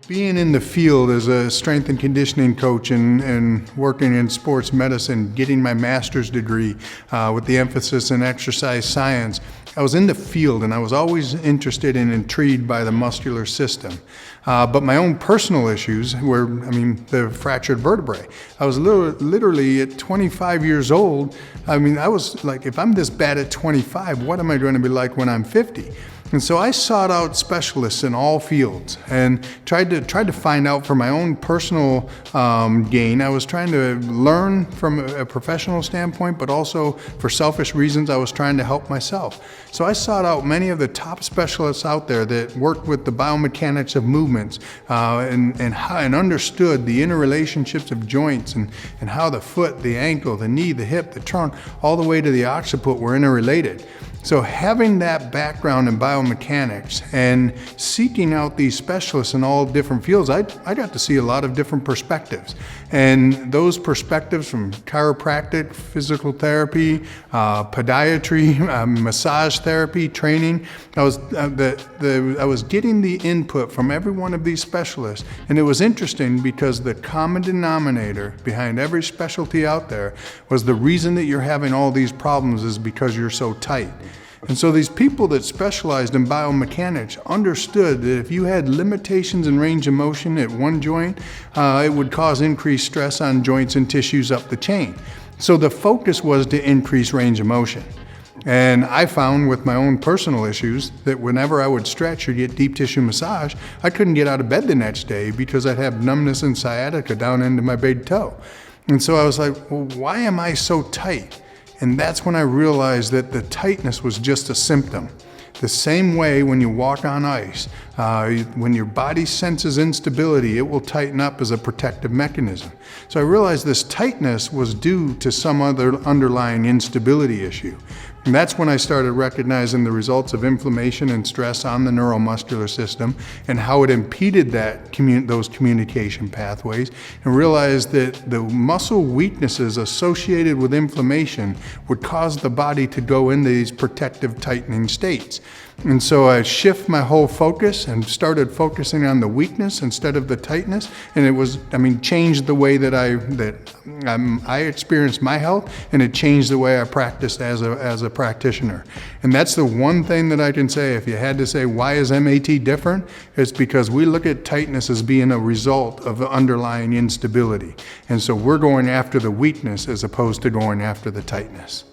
Being in the field as a strength and conditioning coach and working in sports medicine, getting my master's degree with the emphasis in exercise science, I was in the field and I was always interested and intrigued by the muscular system. But my own personal issues were, the fractured vertebrae. I was literally at 25 years old. I was like, if I'm this bad at 25, what am I going to be like when I'm 50? And so I sought out specialists in all fields and tried to find out for my own personal gain. I was trying to learn from a professional standpoint, but also for selfish reasons, I was trying to help myself. So I sought out many of the top specialists out there that worked with the biomechanics of movements and understood the interrelationships of joints and how the foot, the ankle, the knee, the hip, the trunk, all the way to the occiput were interrelated. So having that background in biomechanics and seeking out these specialists in all different fields, I got to see a lot of different perspectives. And those perspectives from chiropractic, physical therapy, podiatry, massage therapy, training, I was getting the input from every one of these specialists. And it was interesting because the common denominator behind every specialty out there was the reason that you're having all these problems is because you're so tight. And so these people that specialized in biomechanics understood that if you had limitations in range of motion at one joint, it would cause increased stress on joints and tissues up the chain. So the focus was to increase range of motion. And I found with my own personal issues that whenever I would stretch or get deep tissue massage, I couldn't get out of bed the next day because I'd have numbness and sciatica down into my big toe. And so I was like, well, why am I so tight? And that's when I realized that the tightness was just a symptom. The same way when you walk on ice, when your body senses instability, it will tighten up as a protective mechanism. So I realized this tightness was due to some other underlying instability issue. And that's when I started recognizing the results of inflammation and stress on the neuromuscular system and how it impeded those communication pathways, and realized that the muscle weaknesses associated with inflammation would cause the body to go into these protective tightening states. And so I shift my whole focus and started focusing on the weakness instead of the tightness. And it was, changed the way that I experienced my health, and it changed the way I practiced as a practitioner. And that's the one thing that I can say. If you had to say, why is MAT different? It's because we look at tightness as being a result of the underlying instability. And so we're going after the weakness as opposed to going after the tightness.